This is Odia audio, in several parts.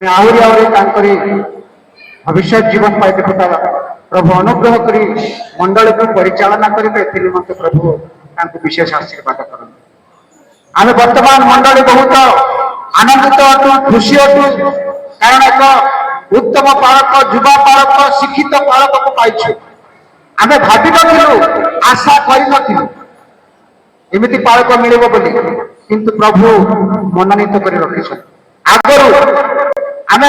आहरी आहरी भविष्य जीवन पाई देखा प्रभु अनुग्रह कर मंडल को परिचालना करेंगे मत प्रभु विशेष आशीर्वाद कर आम वर्तमान मंडली बहुत आनंदित अटू खुशी अटू कारण एक उत्तम पालक युवा पालक शिक्षित पालक को पाई आम भावी आशा करूँ एमती पालक मिले किंतु प्रभु मनोनीत कर रखी आगु आम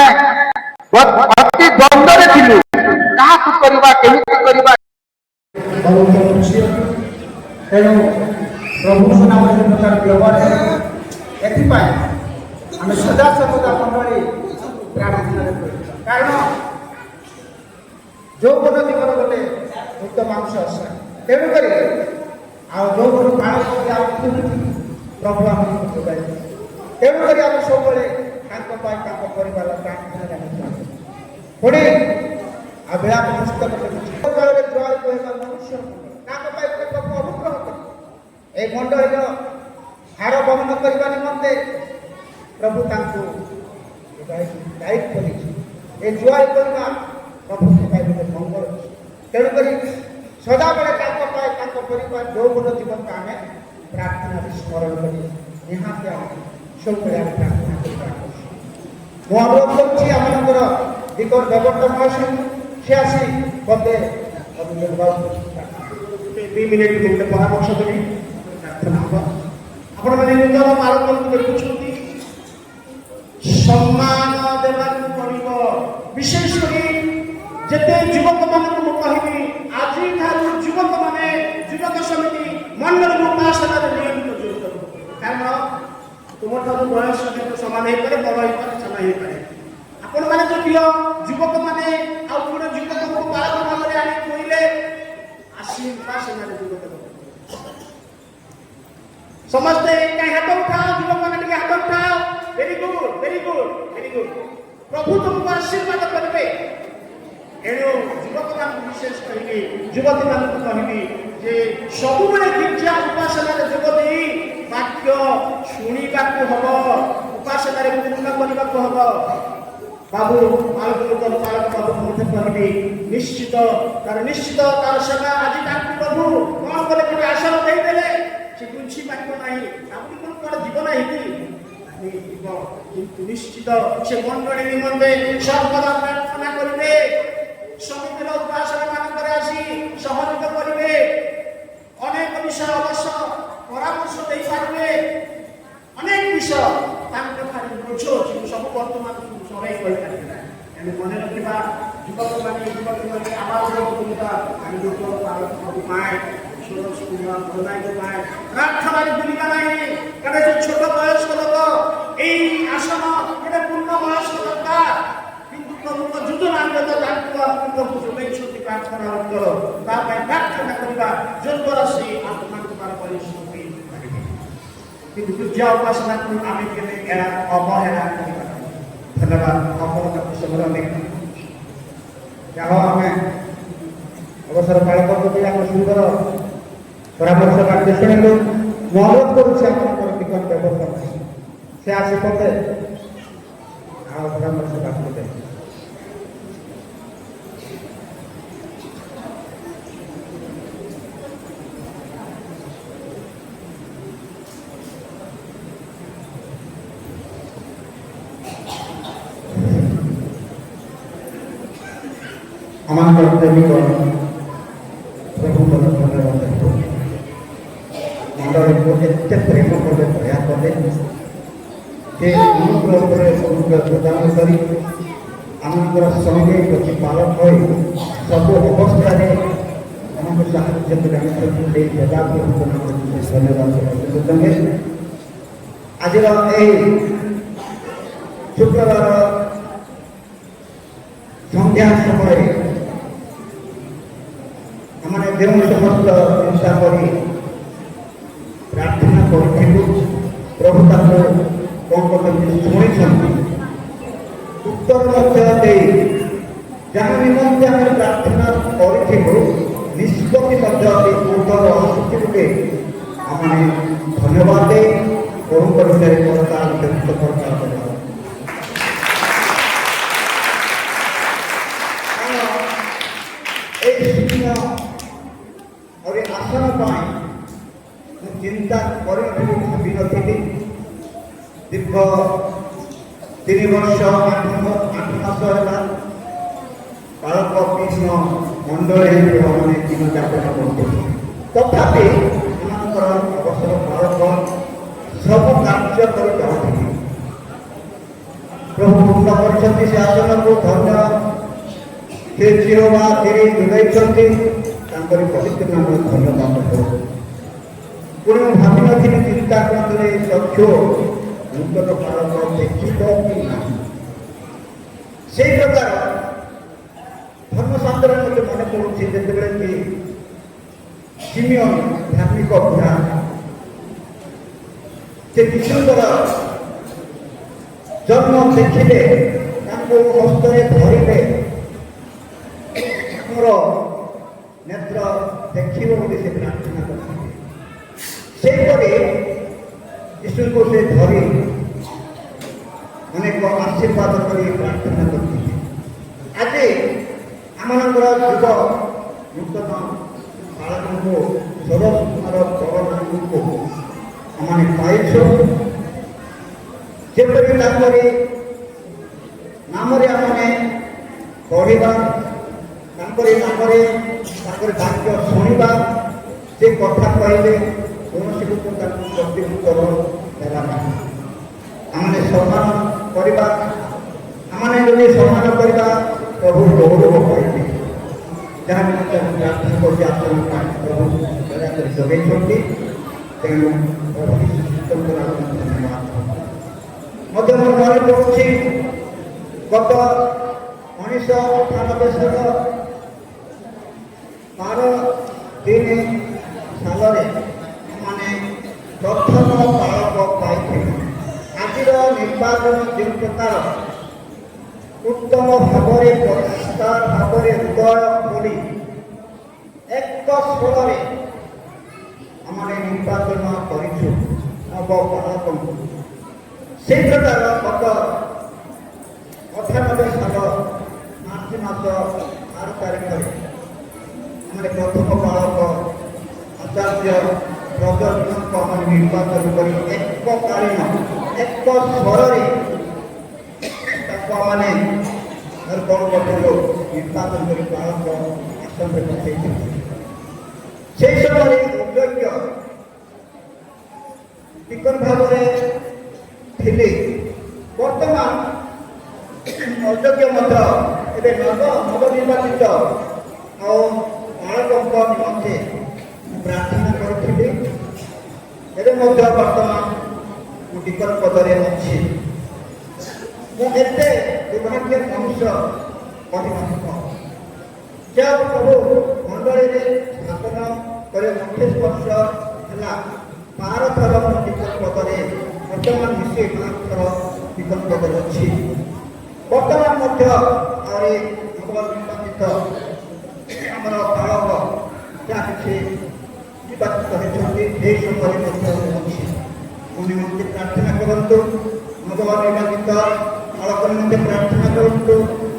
अति द्वंद्वे थिलु क्या करवा केमिति करवा तेणु प्रभु नाम प्रकार व्यवहार एपाई आम सदा सर्वदा मंडली प्रार्थना कारण यौवन जीवन गोटे उत्तमांश आशा तेणुक यौवन काल प्रभु आम जोगाई तेणुक आम सब परिवार प्रार्थना पुणी बेला पुस्तक मनुष्य प्रभु अनुग्रह कर ए मंडल हार बहन करने निमंते प्रभु दायित्व ये जुआल करवा प्रभु मंगल तेणुक सदा बेले परिवार यौवन जीवन को आम प्रार्थना स्मरण कर निहाती सब प्रार्थना मु अनुरोध कर दिगर देवट महाशय से आसी पदे 2 मिनिट गोटे परामर्श देवी प्रार्थना हम आपण मैंने नूतन पालन देखुं सम्मान देवा पड़ो विशेषकर जिते युवक मान कहि आज युवक मैंने युवक समिति मंडल उपासना नियमित जोड़ कारण तुम बयस सामान हो पाए बड़ हो पाए सामान हो पाए आपण मैंने जो प्रिय युवक मैंने आगे युवक को पालक भाव में आनी कहले आशीर्वाद समस्ते हाथ उठाओ युवक मैंने हाथ उठाओ very good very good very good प्रभु तुमको आशीर्वाद करेंगे एणु युवक मान विशेष कहि युवती मान कहि जे सब बेले गिरजा उपासना जोगदी वाक्य शुणा हम उपासना पूर्ण करने को हम बाबू आलोचन पालक बाबू कहि निश्चित निश्चित तार सेवा आज प्रभु कौन कले गोटे आसन देदेले से बुझी पार ना कौन जीवन किंतु निश्चित से मंडली निमंते सर्वदा प्रार्थना करेंगे समितिर उपासना मान आसी सहयोग करेंगे अनेक विषय अवश्य परामर्श दे पारे अनेक विषय बुझ सब बर्तमान सराई करें मन रखा युवक मैंने युवती मैंने आवाज पाए प्रार्थना भूलिका नहीं कारण छोट बयस्क लोक यही आसन गोटे पूर्ण बयस्क दरकार किंतु प्रभु योजना प्रभु जो प्रार्थना प्रार्थना करवा जो द्वारा से आत्मा परिश्रम पूजा उपासना को आम अवहेला धन्यवाद आम अवसर पालक सुंदर परामर्श कार्य शुणु अनुरोध करुच्च व्यवस्था से आसी पदे परामर्श कार्य प्रेमिक प्रभु धन्यवाद मंडल को एत प्रेम कले दया कले प्रदान कर आमर संगे प्रतिपालक हो सब अवस्था आमको साहय धन्यवाद आज शुक्रवार संध्या समय जो समस्त हिंसा कर प्रार्थना करूँ प्रभु कौन कहते शुणी उत्तर जहाँ निमंते आम प्रार्थना करूँ निष्पत्ति उत्तर आसूचे आम धन्यवाद दे प्रभु विषय व्यक्त कर ଦୀର୍ଘ 3 ବର୍ଷ 8 ମାସ ହେଲା ବାଳକ କୃଷ୍ଣ ମଣ୍ଡଳୀ ମାନେ ଜୀବନ ଯାପନ କରୁଥିଲେ। ତଥାପି ସେମାନଙ୍କର ଅବସର ବାଳକ ସବୁ କାର୍ଯ୍ୟ କରି ଯାଉଥିଲେ। ପ୍ରଭୁ ପୂର୍ଣ୍ଣ କରିଛନ୍ତି ସେ ଆସନକୁ ଧନ୍ୟ ସେ ଚିରବା ଧୀରେ ଯୋଗାଇଛନ୍ତି ତାଙ୍କରି ପବିତ୍ର ନାମରେ ଧନ୍ୟବାଦ କରୁ। ପୁଣି ମୁଁ ଭାବିନଥିଲି ଚିନ୍ତା କରିଥିଲେ ଚକ୍ଷୁ ନୂତନ ବାଳକ ଦେଖିବ କି ନାହିଁ। ସେଇ ପ୍ରକାର ଧର୍ମଶାସ୍ତ୍ରରେ ମୋତେ ମନେ ପଡ଼ୁଛି ଯେତେବେଳେ କି ସିମିୟନ ଧାର୍ମିକ ବୁଢ଼ା ସେ ଯୀଶୁଙ୍କର ଜନ୍ମ ଦେଖିଲେ ତାଙ୍କୁ ହସ୍ତରେ ଧରିଲେ ଆମର ନେତ୍ର ଦେଖିବ ବୋଲି ସେ ପ୍ରାର୍ଥନା କରିଥିଲେ। ସେହିପରି ଯୀଶୁଙ୍କୁ ସେ ଧରି ଅନେକ ଆଶୀର୍ବାଦ କରି ପ୍ରାର୍ଥନା କରିଥିଲେ। ଆଜି ଆମମାନଙ୍କର ଯୁବ ନୂତନ ବାଳକଙ୍କୁ ସର୍ବସୁନ୍ଦର ଜଗନ୍ନାଥଙ୍କୁ ଆମେ ପାଇଛୁ। ଯେପରି ତାଙ୍କରି ନାମରେ ଆମେ ପଢ଼ିବା, ତାଙ୍କରି ନାମରେ ତାଙ୍କରି ବାକ୍ୟ ଶୁଣିବା, ସେ କଥା କହିଲେ କୌଣସି ଲୋକ ତାଙ୍କୁ ପ୍ରତିଉତ୍ତର ଦେବା ନାହିଁ। ଆମେ ସମ୍ମାନ କରିବା, ଆମେ ଯଦି ସମ୍ମାନ କରିବା ପ୍ରଭୁ ଗୌରବ ପାଇବେ। ଯାହା ନିମନ୍ତେ ଆମେ ପ୍ରାର୍ଥନା କରୁଛି ଆପଣ ପ୍ରଭୁ ଦୟାକରି ଯୋଗାଇଛନ୍ତି। ତେଣୁ ପ୍ରଭୁ ଯୀଶୁଙ୍କର ଧନ୍ୟବାଦ। ମଧ୍ୟ ମୋର ମନେ ପଡ଼ୁଛି ଗତ 1998 12/3 ସାଲରେ ମାନେ ପ୍ରଥମ ବାଳକ ପାଇଥିଲେ। ଆଜିର ନିର୍ବାଚନ ଯେଉଁ ପ୍ରକାର ଉତ୍ତମ ଭାବରେ ପରିଷ୍କାର ଭାବରେ ହୃଦୟ ଖୋଲି ଏକ ସ୍ୱରରେ ଆମେ ନିର୍ବାଚନ କରିଛୁ ନବ ବାଳକଙ୍କୁ। ସେହି ପ୍ରକାର ଗତ 98 ସାଲ ମାର୍ଚ୍ଚ ମାସ 8 ତାରିଖରେ ଆମେ ପ୍ରଥମ ବାଳକ ଆଚାର୍ଯ୍ୟ ପ୍ରଜନଙ୍କ ଆମେ ନିର୍ବାଚନ କରି ଏକକାଳୀନ ଏକ ସ୍ୱରରେ ତାକୁ ଆମେ ନିର୍ବାଚନ କରି ବାଳକ ଆସନରେ ପଠାଇଥିଲେ। ସେହି ସମୟରେ ଅଯୋଗ୍ୟ ଟିକନ ଭାବରେ ଥିଲେ। ବର୍ତ୍ତମାନ ଅଯୋଗ୍ୟ ମଧ୍ୟ ଏବେ ନବନିର୍ବାଚିତ ଆଉ ବାଳକଙ୍କ ନିମନ୍ତେ ପ୍ରାର୍ଥନା କରୁଥିଲି। ଏବେ ମଧ୍ୟ ବର୍ତ୍ତମାନ ମୁଁ ଟିକନ ପଦରେ ଅଛି। ମୁଁ ଏତେ ଦୁର୍ଭାଗ୍ୟ ମନୁଷ୍ୟ କହିନଥିବ। ଯେଉଁ ପ୍ରଭୁ ମଣ୍ଡଳୀରେ ସ୍ଥାପନ କରି 28 ବର୍ଷ ହେଲା 12 ଥର ମୁଁ ଟିକନ ପଦରେ ବର୍ତ୍ତମାନ ମିଶି 5 ଥର ଟିକନ ପଦରେ ଅଛି। ବର୍ତ୍ତମାନ ମଧ୍ୟ ଆହୁରି ନବନିର୍ବାଚିତ ଆମର ବାଳକ ଯାହା କିଛି ନିର୍ବାଚିତ ହେଉଛନ୍ତି ସେହି ସମୟରେ ମଧ୍ୟ ଅଛି। ମୁଁ ନିମନ୍ତେ ପ୍ରାର୍ଥନା କରନ୍ତୁ। ନବନିର୍ବାଚିତ ବାଳକ ନିମନ୍ତେ ପ୍ରାର୍ଥନା କରନ୍ତୁ।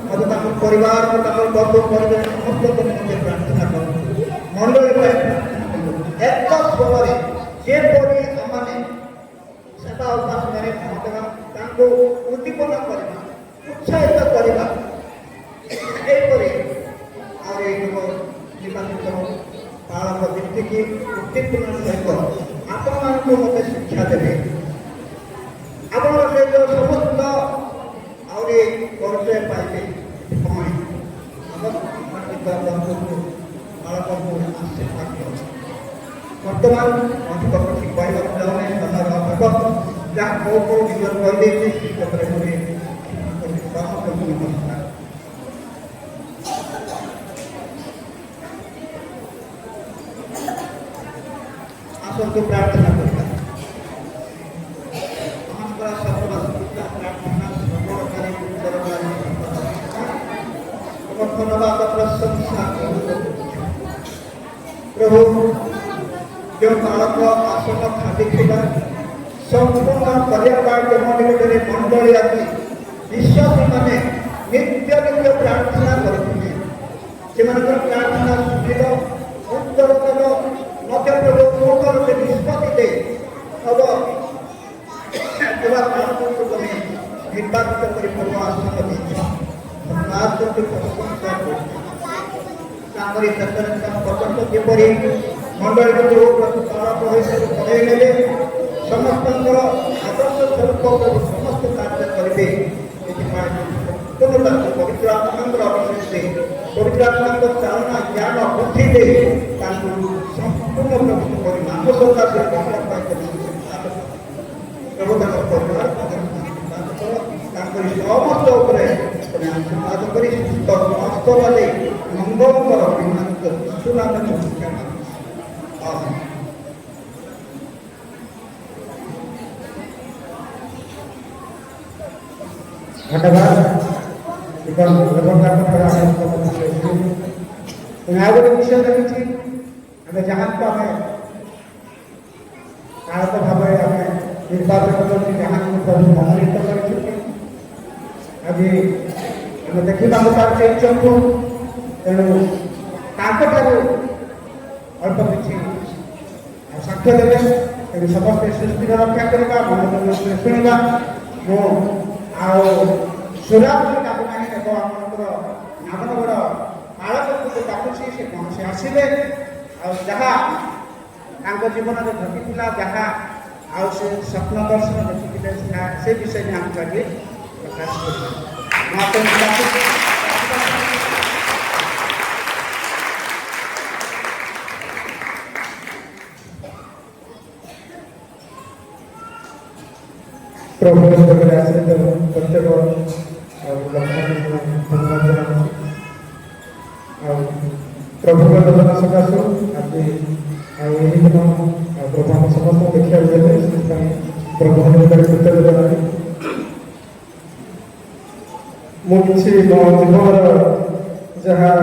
ମୋତେ ତାଙ୍କ ପରିବାର ତାଙ୍କ ବନ୍ଧୁ ପରିବାର ସମସ୍ତଙ୍କ ନିମନ୍ତେ ପ୍ରାର୍ଥନା କରନ୍ତୁ। ମଣ୍ଡଳୀ ପାଇଁ ପ୍ରାର୍ଥନା କରନ୍ତୁ। ଏକ ସ୍ୱରରେ ଯେପରି ଆମମାନେ ସେବା ଉପାସନାରେ ପହଞ୍ଚିବା, ତାଙ୍କୁ ଉଦ୍ଦୀପନ କରିବା, ଉତ୍ସାହିତ କରିବା। ଏହିପରି ଆଉ ଏଇ ନିର୍ବାଚିତ ବାଳକ ଯେମିତିକି ଉଦ୍ଦୀପନ ସହିତ ଆପଣମାନଙ୍କୁ ମୋତେ ଶିକ୍ଷା ଦେବେ। ଆପଣଙ୍କ ସହିତ ସମସ୍ତ ଆହୁରି ପରିଚୟ ପାଇବେ। ବାଳକଙ୍କୁ ଆଶୀର୍ବାଦ କରନ୍ତୁ। ବର୍ତ୍ତମାନ ଅଧିକ କିଛି କହିବାକୁ ଚାହୁଁନି। ସମୟର ଅଭାବ ଯାହା କୋଉ କୋଉ ବିଷୟ କହିଦେଇଛି ସେ କ୍ଷେତ୍ରରେ ନମସ୍କାର। ଆସନ୍ତୁ ପ୍ରାର୍ଥନା କରିବା। ଆମର ସର୍ବଦା ପ୍ରାର୍ଥନା ସର୍ବକାରୀ ଉତ୍ତରକାରୀ ଧନ୍ୟବାଦ ପ୍ରଶଂସା ପ୍ରଭୁ। ଯେଉଁ ବାଳକ ଆସନ ଖାଲି ଥିଲା ସମ୍ପୂର୍ଣ୍ଣ କରିବା ପାଇଁ ମଣ୍ଡଳୀ ଆସି ବିଶ୍ୱାସୀମାନେ ନିତ୍ୟ ନିତ୍ୟ ପ୍ରାର୍ଥନା କରୁଥିଲେ। ସେମାନଙ୍କର ପ୍ରାର୍ଥନା ଶୁଣିଲ, ଉତ୍ତର ଦେଲ, ମଧ୍ୟ ପ୍ରଭୁ ସେ ନିଷ୍ପତ୍ତି ଦେଇ ହବ তুমি নির্বাচিত করে প্রভু আশ্রয় দিচ্ছ ধন্যবাদ করতে প্রশংসা করছি তাঁকরি দর্শন পর্যন্ত যেপরি মণ্ডলী ভিতରୁ ତଳପ ହୋଇସାରି ପଢ଼େଇ ନେଲେ ସମସ୍ତଙ୍କର ଆଦର୍ଶ ସ୍ୱରୂପ ସମସ୍ତ କାର୍ଯ୍ୟ କରିବେ ଏଥିପାଇଁ ସମ୍ପୂର୍ଣ୍ଣ ତାଙ୍କୁ ପବିତ୍ର ଆତ୍ମାଙ୍କର ଅଭିଷେକ ଦେଇ ପବିତ୍ର ଆତ୍ମାଙ୍କ ଚାଳନା ଜ୍ଞାନ ବୁଦ୍ଧି ଦେଇ ତାଙ୍କୁ ସମ୍ପୂର୍ଣ୍ଣ ପ୍ରଭୁତ୍ୱ କରି ନାମ ସକାଶେ ଗ୍ରହଣ ପାଇଁ ପ୍ରଭୁ ତାଙ୍କ ପରିବାର ତାଙ୍କରି ସମସ୍ତ ଉପରେ ତମେ ଆଶୀର୍ବାଦ କରି ସମସ୍ତ ବାଦେ ମଙ୍ଗଳଙ୍କର ବିନାଶ ସୁନାମରେ धन्यवाद गोटे विषय रही आम जहाँ को आम आयत भाव आम निर्वाचन कर जहाँ को प्रभु मनोनीत कर आज आम देखा चाहूँ तेणु अल्प किसी साक्ष्य देवे तेणु समस्ते सृष्टि रक्षा करवा मन शुणा मु सुरापुरी डाकू ना आमर नामनगर पालक डाकुची से कौन से आसिले जहाँ जीवन में घटी जहाँ आउ से स्वप्न दर्शन देखी से विषय में आम आज प्रकाश कर प्रभु आश्रित प्रत्येक प्रभु योजना सकाशु आज यही दिन प्रधान समस्त देखा गले प्रभु कृतज्ञता मुझे मो जीवन जहाँ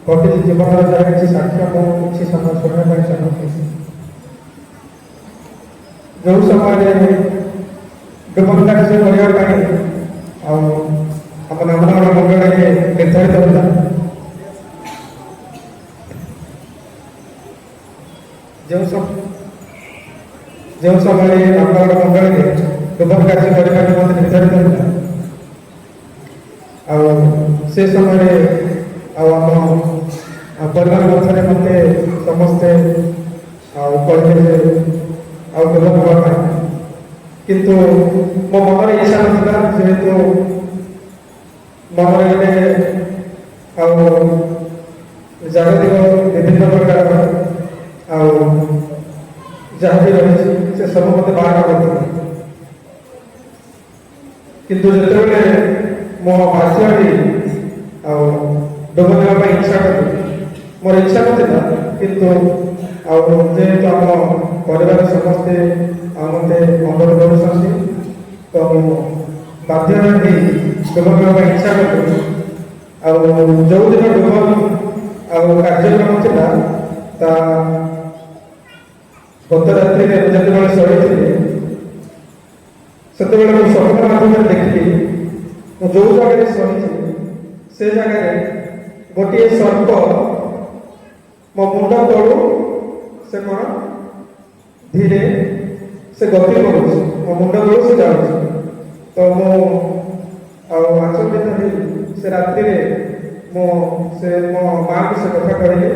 घटी जीवन जहाँ किसी साक्ष्य मुझे समय शुणा चाहूँगी जो समय डुबन कार्य करने आम नामनगर मंडल निर्धारित होता जो समय नामनगर मंडल डुबन कार्य करने निर्धारित होता से समय आम परिवार मध्य मत समस्ते कहते डुबन हाँपाई किंतु मो मन इच्छा ना जेहेतु मन जागतिक विभिन्न प्रकार जहाँ भी रही से सब मत बाहर कर किंतु जिते मो भाषी डुबन हाँपाई इच्छा करी मोर इच्छा ना किंतु जेहेतु आम परिवार समस्ते मत अनुरोध कर तो बाध्य डुबन हाँपाई इच्छा करी जो दिन डुबन कार्यक्रम था गत रात्रि जो शोई से स्वप्न माध्यम देखी जो जगह शोई से जगह गोटे सर्प मो मुंड तलू से कौन धीरे से गति कर मो मुंड तलू से जाऊँ तो मुझे से रात्रि मो माँ को से कथा कहली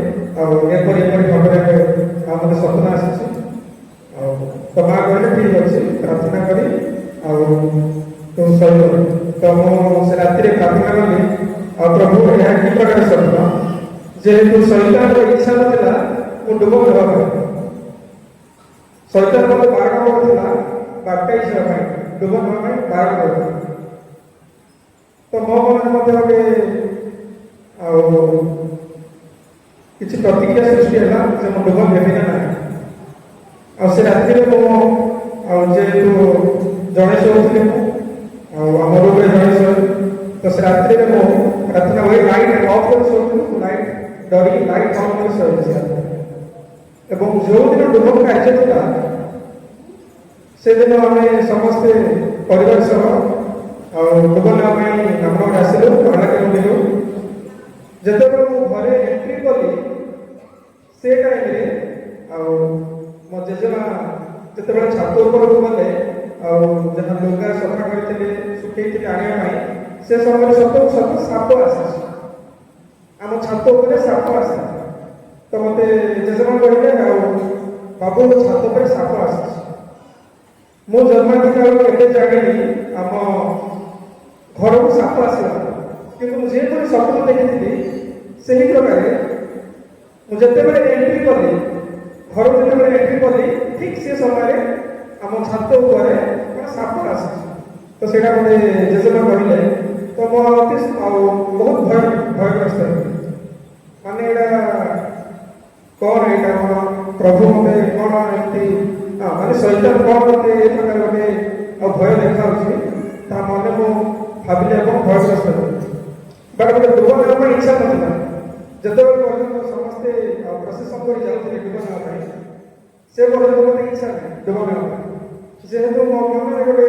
एपरी भाव मत स्वप्न आसी तो माँ कहले ठीक अच्छे प्रार्थना करी तू सही तो मुझे रात्रि प्रार्थना कली प्रभु यह कि प्रकार स्वप्न जेहेतु शैतान इच्छा ना डुबन हाँपाई शैतान मत बारण करूला बाटाई डुबन हाँपाई बारण कर तो मो मन गोटे किसी प्रतिक्रिया सृष्टि है से मुझे डुबन हेबी ना से रात्रि जेहेतु जड़े शोली आम रूम में जड़े शो तो से रात्रि प्रार्थना हुए लाइट अफ कर शो लाइट डरी लाइट अफ कर शो जो दिन डुबन कार्य था से दिन आम समस्ते परिवार सह डुबन नामनगर आसलु अणाके बुलू जिते घरे एंट्री कली से टाइम मो जेजेमा जिते छात उपरक गले ଆଉ ଯାହା ଲୁଗା ସଫା କରିଥିଲେ ଶୁଖେଇଥିଲେ ଆଣିବା ପାଇଁ ସେ ସମୟରେ ସତକୁ ସତ ସାପ ଆସିଛି। ଆମ ଛାତ ଉପରେ ସାପ ଆସିଛି। ତ ମୋତେ ଜେଜେମା କହିଲେ ଆଉ ବାବୁ ଛାତ ଉପରେ ସାପ ଆସିଛି। ମୁଁ ଜନ୍ମାଧିକ ଆଉ କେବେ ଜାଣିନି ଆମ ଘରକୁ ସାପ ଆସିଲା, କିନ୍ତୁ ମୁଁ ଯେପରି ସ୍ୱପ୍ନ ଦେଖିଥିଲି ସେହି ପ୍ରକାରେ ମୁଁ ଯେତେବେଳେ ଏଣ୍ଟ୍ରି କଲି, ଘରକୁ ଯେତେବେଳେ ଏଣ୍ଟ୍ରି କଲି, ଠିକ୍ ସେ ସମୟରେ ଆମ ଛାତ ଉପରେ ଗୋଟେ ସାପ ଆସିଛି। ତ ସେଇଟା ମୋତେ ଜେଜେମା କହିଲେ, ତ ମୁଁ ଅତି ଆଉ ବହୁତ ଭୟଗ୍ରସ୍ତ ହେଲି। ମାନେ ଏଇଟା କ'ଣ, ଏଇଟା କ'ଣ ପ୍ରଭୁ ମୋତେ କ'ଣ ଏମିତି ମାନେ ଶୈତାନ କ'ଣ ମୋତେ ଏ ପ୍ରକାର ଗୋଟେ ଆଉ ଭୟ ଦେଖାଉଛି, ତା ମନେ ମୁଁ ଭାବିଲି ଏବଂ ଭୟଗ୍ରସ୍ତ ହେଲି। ବଟ୍ ମୋତେ ଡୁବ ନେବା ପାଇଁ ଇଚ୍ଛା ନଥିଲା। ଯେତେବେଳେ ପର୍ଯ୍ୟନ୍ତ ସମସ୍ତେ ପ୍ରସେସନ୍ କରି ଯାଉଥିଲେ ଡୁବ ନେବା ପାଇଁ, ସେ ପର୍ଯ୍ୟନ୍ତ ମୋତେ ଇଚ୍ଛା ନାହିଁ ଡୁବ ନେବା ପାଇଁ। ଯେହେତୁ ମୋ ମନରେ ଗୋଟେ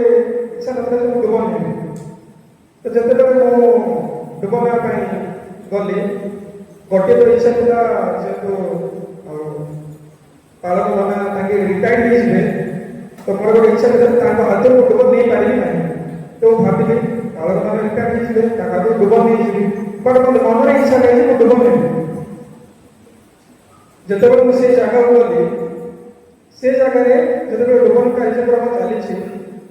ଇଚ୍ଛା ନଥିଲା ଯେ ମୁଁ ଡୁବ ନେବି। ତ ଯେତେବେଳେ ମୁଁ ଡୁବ ନେବା ପାଇଁ ଗଲି, ଗୋଟିଏ ତ ଇଚ୍ଛା ଥିଲା, ଯେହେତୁ ପାଳକ ନନା ତାଙ୍କେ ରିଟାୟାର୍ଡ ହେଇଯିବେ, ତ ମୋର ଗୋଟେ ଇଚ୍ଛା ଥିଲା ତାଙ୍କ ହାତରୁ ମୁଁ ଡୁବ ନେଇପାରିବି ନାହିଁ। ତ ମୁଁ ଭାବିଲି ପାଳକ ନନା ରିଟାୟାର୍ଡ ହେଇଯିବେ, ତାଙ୍କ ହାତରୁ ଡୁବ ନେଇଯିବି। ବଟ୍ ମୋତେ ମନରେ ଇଚ୍ଛା ନାହିଁ ଯେ ମୁଁ ଡୁବ ନେବି। ଯେତେବେଳେ ମୁଁ ସେ ଜାଗାକୁ ଗଲି, ସେ ଜାଗାରେ ଯେତେବେଳେ ଡୁବନ କାର୍ଯ୍ୟକ୍ରମ ଚାଲିଛି,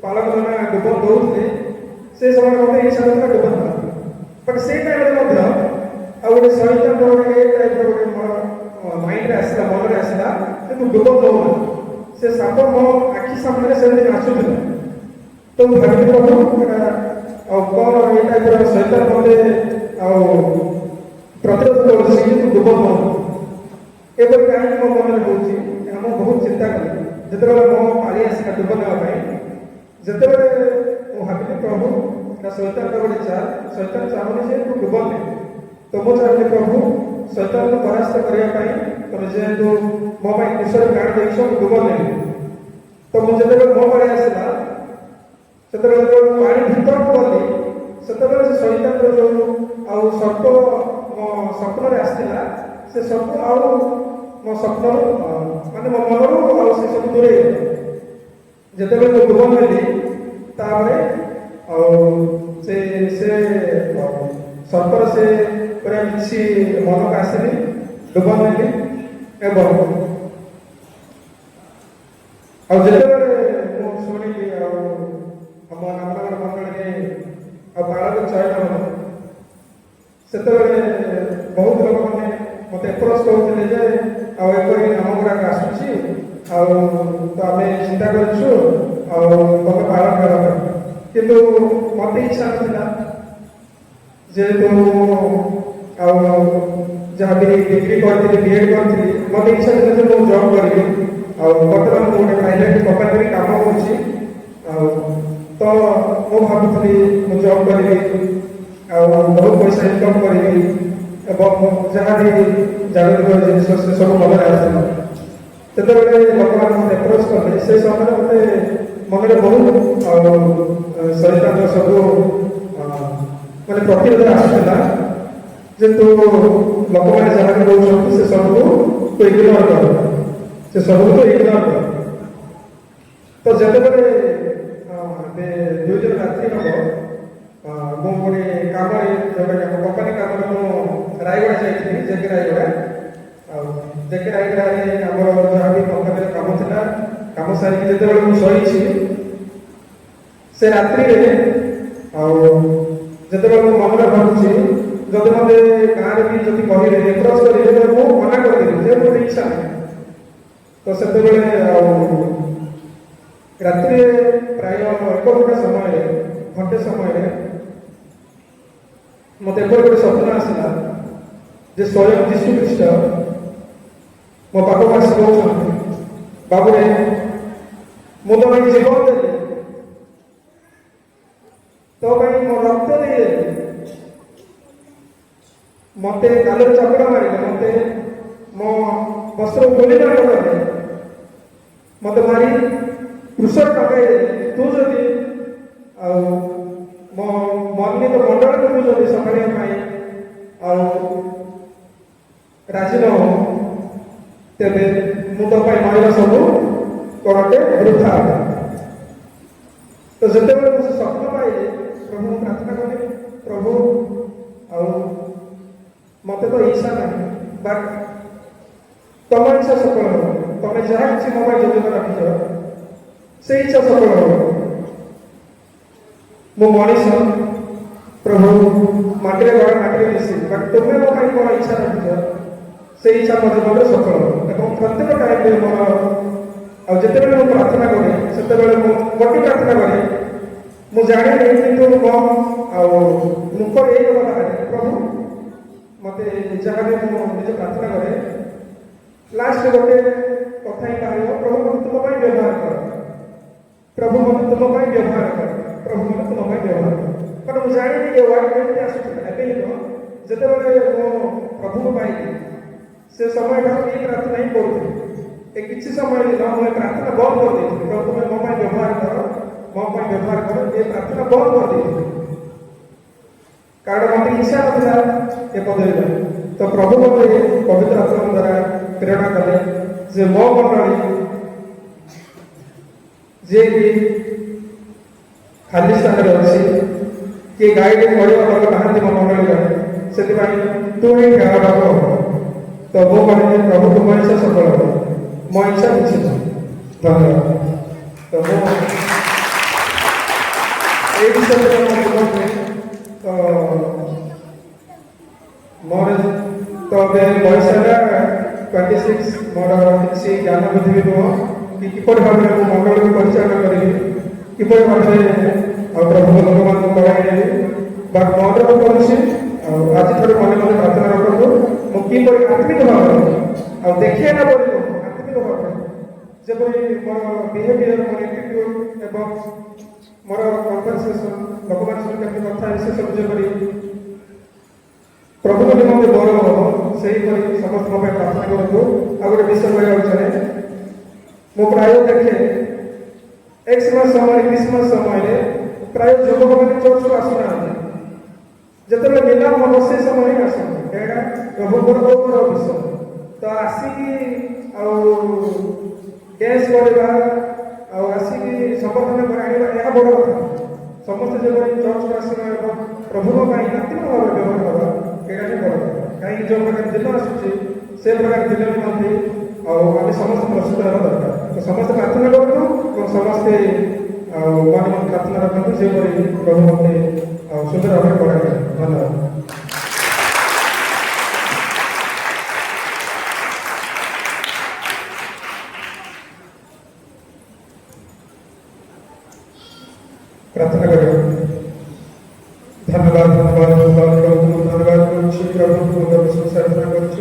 ପାଳକ ନନା ଡୁବନ ଦଉଥିଲେ, ସେ ସମୟରେ ମୋତେ ଇଚ୍ଛା ନଥିଲା ଡୁବନ ଦେବା। ବଟ୍ ସେଇ ଟାଇମ୍ରେ ମଧ୍ୟ ଆଉ ଗୋଟେ ସହିତ ଗୋଟେ ଟାଇପ୍ର ଗୋଟେ ମୋର ମାଇଣ୍ଡରେ ଆସିଲା, ମନରେ ଆସିଲା ଯେ ମୁଁ ଡୁବନ ଦଉନା। ସେ ସାପ ମୋ ଆଖି ସାମ୍ନାରେ ସେମିତି ନାଚୁଥିଲା। ତ ମୁଁ ଭାବିଲି ପ୍ରଭୁ ଏଇଟା ଆଉ କ'ଣ ଏଇ ଟାଇପ୍ର ସହିତ ମୋତେ ଆଉ ପ୍ରତିରୋଧ କରୁଛି ଯେ ତୁ ଡୁବନ ଦଉନା। ଏପରି କାହିଁକି ମୋ ମନରେ ହେଉଛି, ମୁଁ ବହୁତ ଚିନ୍ତା କଲି। ଯେତେବେଳେ ମୋ ପାଳି ଆସିଲା ଡୁବ ନେବା ପାଇଁ, ଯେତେବେଳେ ମୁଁ ଭାବିଲି ପ୍ରଭୁ ଏଇଟା ଶୈତାନର ଗୋଟେ ଚାଲ, ଶୈତାନ ଚାହୁଁନି ଯେ ତୁ ଡୁବ ନେ। ତ ମୁଁ ଚାହିଁଲି ପ୍ରଭୁ ଶୈତାନକୁ ପରାସ୍ତ କରିବା ପାଇଁ ତମେ ଯେହେତୁ ମୋ ପାଇଁ କୁଶଳୀ ପ୍ରାଣ ଦେଇଛ, ମୁଁ ଡୁବ ନେବି। ତ ମୁଁ ଯେତେବେଳେ ମୋ ପାଳି ଆସିଲା, ସେତେବେଳେ ଯେତେବେଳେ ପାଣି ଭିତରକୁ ଗଲି, ସେତେବେଳେ ସେ ଶୈତାନର ଯେଉଁ ଆଉ ସର୍ପ ମୋ ସ୍ୱପ୍ନରେ ଆସିଥିଲା, ସେ ସର୍ପ ଆଉ ମୋ ସ୍ୱପ୍ନରୁ ମାନେ ମୋ ମନରୁ ଆଉ ସେ ସବୁ ଦୂରେଇ ଗଲା। ଯେତେବେଳେ ମୁଁ ଡୁବ ନେଲି, ତାପରେ ଆଉ ସେ ସର୍ପର ସେ ପୁରା କିଛି ମନକୁ ଆସିଲି, ଡୁବ ନେଲି। ଏବଂ ଆଉ ଯେତେବେଳେ ମୁଁ ଶୁଣିଲି ଆଉ ଆମ ନାମନଗର ମଣ୍ଡଳୀରେ ଆଉ ପାଳକ ଚୟନ ହେବ, ସେତେବେଳେ ବହୁତ ଲୋକମାନେ ମୋତେ ଏପ୍ରୋଚ୍ କରୁଥିଲେ ଯେ ଆଉ ଏପରି ନାମ ଗୁଡ଼ାକ ଆସୁଛି, ଆଉ ତ ଆମେ ଚିନ୍ତା କରୁଛୁ ଆଉ ତମେ ପାଳନ କରିବା ପାଇଁ। କିନ୍ତୁ ମୋତେ ଇଚ୍ଛା ନଥିଲା, ଯେହେତୁ ଆଉ ଯାହା ବି ଡିଗ୍ରୀ କରିଥିଲି, B.Ed କରିଥିଲି, ମୋତେ ଇଚ୍ଛା ଥିଲା ଯେ ମୁଁ ଜବ୍ କରିବି। ଆଉ ବର୍ତ୍ତମାନ ମୁଁ ଗୋଟେ ପ୍ରାଇଭେଟ୍ କମ୍ପାନୀରେ କାମ କରୁଛି। ଆଉ ତ ମୁଁ ଭାବୁଥିଲି ମୁଁ ଜବ୍ କରିବି, ଆଉ ବହୁତ ପଇସା ଇନକମ୍ କରିବି, ଏବଂ ଯାହା ବି ଜାଗତିକ ଜିନିଷ ସେ ସବୁ ମନରେ ଆସିଥିଲା। ଯେତେବେଳେ ଲୋକମାନେ ମୋତେ ଏପ୍ରୋଚ୍ କଲେ, ସେ ସମୟରେ ମୋତେ ମନରେ ବହୁତ ଆଉ ଶୈତାନର ସବୁ ମାନେ ପ୍ରତିରୋଧ ଆସୁଥିଲା, ଯେହେତୁ ଲୋକମାନେ ଯାହା ବି କହୁଛନ୍ତି ସେ ସବୁକୁ ତୁ ଇଗ୍ନୋର କର, ସେ ସବୁକୁ ଇଗ୍ନୋର କର। ତ ଯେତେବେଳେ ଏବେ 2 ଦିନ ରାତ୍ରି ହେବ, ମୁଁ ଗୋଟେ କାମରେ ଯେଉଁଟାକି ଆମ କମ୍ପାନୀ କାମରେ ମୁଁ ରାୟଗଡ଼ା ଯାଇଥିଲି, ଜେକେ ରାୟଗଡ଼ା। ଆଉ ଜେକେ ରାୟଗଡ଼ାରେ ଆମର ଯାହା ବି କମ୍ପାନୀର କାମ ଥିଲା, କାମ ସାରିକି ଯେତେବେଳେ ମୁଁ ଶୋଇଛି, ସେ ରାତ୍ରିରେ ଆଉ ଯେତେବେଳେ ମୁଁ ମନରେ ଭାବୁଛି ଯଦି ମୋତେ ଗାଁରେ ବି ଯଦି କହିବେ ଏପ୍ରୋଚ୍ କରିବେ, ତ ମୁଁ ମନା କରିଦେବି ଯେ ମୋର ଇଚ୍ଛା ନାହିଁ। ତ ସେତେବେଳେ ଆଉ ରାତିରେ ପ୍ରାୟ 1 ଘଣ୍ଟା ସମୟରେ, ଘଣ୍ଟେ ସମୟରେ ମୋତେ ଏପରି ଗୋଟେ ସ୍ୱପ୍ନ ଆସିଲା ଯେ ସ୍ୱୟଂ ଯୀଶୁ ଖ୍ରୀଷ୍ଟ ମୋ ପାଖକୁ ଆସି କହୁଛନ୍ତି, ବାବୁରେ ମୁଁ ତୋ ପାଇଁ ଜୀବନ ଦେଲି, ତୋ ପାଇଁ ମୋ ରକ୍ତ ଦେଇଦେଲି, ମୋତେ ଗାଲରେ ଚାପୁଡ଼ା ମାରିଲେ, ମୋତେ ମୋ ବସ୍ତ୍ର ଗୁଳିମାଡ଼ କଲେ, ମୋତେ ମାରି କୃଷକ ଟଙ୍କାଇଦେଲେ। ତୁ ଯଦି ଆଉ ମୋ ମର୍ଣ୍ଣିତ ମଣ୍ଡଳକୁ ତୁ ଯଦି ସମ୍ଭାଳିବା ପାଇଁ ଆଉ ରାଜି ନ ହଉ, ତେବେ ମୁଁ ତୋ ପାଇଁ ମରିବା ସବୁ କରଟେ ବୃଥା ହେବ। तो ଯେତେବେଳେ ମୁଁ ସ୍ୱପ୍ନ ପାଇଲି ପ୍ରଭୁ ପ୍ରାର୍ଥନା କଲି ପ୍ରଭୁ ଆଉ ମତେ ତ ଇଚ୍ଛା ନାହିଁ ବଟ୍ ତମ ଇଚ୍ଛା ସଫଳ ହେବ ତମେ ଯାହା କିଛି ମୋ ପାଇଁ ଯୋଜନା ରଖିଛ ସେ ଇଚ୍ଛା ସଫଳ ହେବ ମୁଁ ମଣିଷ ପ୍ରଭୁ ମାଟିରେ ଗଡ଼ ମାଟିରେ ମିଶି ବଟ୍ ତୁମେ ମୋ ପାଇଁ କ'ଣ ଇଚ୍ଛା ରଖିଛ ସେ ଇଚ୍ଛା ମୋ ଜୀବନରେ ସଫଳ ହେବ ଏବଂ ପ୍ରତ୍ୟେକ ଟାଇମ୍ରେ ମୋର ଆଉ ଯେତେବେଳେ ମୁଁ ପ୍ରାର୍ଥନା କରେ ସେତେବେଳେ ମୁଁ ଗୋଟିଏ ପ୍ରାର୍ଥନା କରେ ମୁଁ ଜାଣିନି କିନ୍ତୁ ମୋ ଆଉ ମୁଖ ଏଇ କଥା ବାହାରେ ପ୍ରଭୁ ମୋତେ ଯାହାବି ମୁଁ ନିଜେ ପ୍ରାର୍ଥନା କରେ ଲାଷ୍ଟ ଗୋଟେ କଥା ହିଁ ବାହାରିବ ପ୍ରଭୁ ମୋତେ ତୁମ ପାଇଁ ବ୍ୟବହାର କର ପ୍ରଭୁ ମୋତେ ତୁମ ପାଇଁ ବ୍ୟବହାର କର ପ୍ରଭୁ ମୋତେ ତୁମ ପାଇଁ ବ୍ୟବହାର କର କାରଣ ମୁଁ ଜାଣିନି ଏ ୱାର୍ଡ କେମିତି ଆସୁଥିଲା ଏବେ ହିଁ ନୁହଁ ଯେତେବେଳେ ମୁଁ ପ୍ରଭୁଙ୍କୁ ପାଇଲି ସେ ସମୟଠାରୁ ଏଇ ପ୍ରାର୍ଥନା ହିଁ କରୁଥିଲି ଏ କିଛି ସମୟ ଦିନ ମୁଁ ଏ ପ୍ରାର୍ଥନା ବନ୍ଦ କରିଦେଇଥିଲି ପ୍ରଭୁ ତୁମେ ମୋ ପାଇଁ ବ୍ୟବହାର କର ମୋ ପାଇଁ ବ୍ୟବହାର କର ଏ ପ୍ରାର୍ଥନା ବନ୍ଦ କରିଦେଇଥିଲି କାରଣ ମୋତେ ଇଚ୍ଛା ନଥିଲା ଏ ପଦବୀ ପାଇଁ ତ ପ୍ରଭୁ ମୋତେ ପବିତ୍ର ଆତ୍ମା ଦ୍ୱାରା ପ୍ରେରଣା କଲେ ଯେ ମୋ ମଣ୍ଡଳୀ ଯିଏକି ଖାଲି ସ୍ଥାନରେ ଅଛି କିଏ ଗାଈଟି କରିବା ଲୋକ ନାହାନ୍ତି ମୋ ମଣ୍ଡଳୀରେ ସେଥିପାଇଁ ତୁ ହିଁ ଖେଳବାକୁ ହବ ତ ମୁଁ କହିଲି ପ୍ରଭୁ ତୁମ ଇଚ୍ଛା ସଫଳ ହେବ ମୋ ଇଚ୍ଛା କିଛି ନୁହେଁ ଧନ୍ୟବାଦ ତ ମୁଁ এই বিষয়ে তো ମୋର ତ ଏବେ ବୟସ ହେଲା 26 ମୋର କିଛି ଜ୍ଞାନ ବୁଦ୍ଧି ବି ନୁହଁ କି କିପରି ଭାବରେ ମୁଁ ମଣ୍ଡଳକୁ ପରିଚାଳନା କରିବି କିପରି ଭାବରେ ଆଉ ପ୍ରଭୁଙ୍କ ଲୋକମାନଙ୍କୁ କଳାଇ ନେବି ବା ମନ୍ଦିର କରୁଛି ଆଉ ଆଜିଠାରୁ ମନେ ମନେ ପ୍ରାର୍ଥନା ରଖନ୍ତୁ ମୁଁ କିପରି ଆତ୍ମିକ ଭାବରେ ଆଉ ଦେଖେଇଲା ପରି ଆତ୍ମିକ ଭାବରେ ଯେପରି ମୋର ବିହେଭିୟର ମୋର ଆଟିଟ୍ୟୁଡ ଏବଂ ମୋର କନଭରସେସନ ଲୋକମାନଙ୍କ ସହିତ କେମିତି କଥା ହେଇ ସେସବୁ ଯେପରି ପ୍ରଭୁଙ୍କ ନିମନ୍ତେ ଗୌରବ ହେବ ସେହିପରି ସମସ୍ତଙ୍କ ପାଇଁ ପ୍ରାର୍ଥନା କରନ୍ତୁ ଆଉ ଗୋଟେ ବିଷୟ କହିବାକୁ ଚାହେଁ ମୁଁ ପ୍ରାୟ ଦେଖେ ଏକ୍ସମାସ ସମୟରେ କ୍ରିସମାସ ସମୟରେ ପ୍ରାୟ ଯୁବକମାନେ ଚର୍ଚ୍ଚକୁ ଆସୁନାହାନ୍ତି ଯେତେବେଳେ ନିଲାମ ହେବ ସେ ସମୟରେ ହିଁ ଆସନ୍ତି ଏଇଟା ପ୍ରଭୁଙ୍କର ଗୌରବ ବିଷୟ ତ ଆସିକି ଆଉ ଡ୍ୟାନ୍ସ କରିବା ଆଉ ଆସିକି ସମର୍ଥନ କରି ଆଣିବା ଏହା ବଡ଼ କଥା ସମସ୍ତେ ଯେପରି ଚର୍ଚ୍ଚକୁ ଆସିବା ଏବଂ ପ୍ରଭୁଙ୍କ ପାଇଁ ଆତ୍ମିକ ଭାବରେ ବ୍ୟବହାର କରିବା ଏଇଟା ହିଁ ବଡ଼ କଥା କାହିଁକି ଯେଉଁ ପ୍ରକାର ଦିନ ଆସୁଛି ସେ ପ୍ରକାର ଦିନ ନିମନ୍ତେ ଆଉ ଆମେ ସମସ୍ତେ ପ୍ରସ୍ତୁତ ହେବା ଦରକାର ତ ସମସ୍ତେ ପ୍ରାର୍ଥନା କରନ୍ତୁ ଏବଂ ସମସ୍ତେ ଆଉ ମନେ ମନେ ପ୍ରାର୍ଥନା ରଖନ୍ତୁ ଯେପରି ପ୍ରଭୁ ମୋତେ ଆଉ ସୁନ୍ଦର ଭାବରେ ପଢ଼ାଇବେ ଧନ୍ୟବାଦ प्रार्थना करें।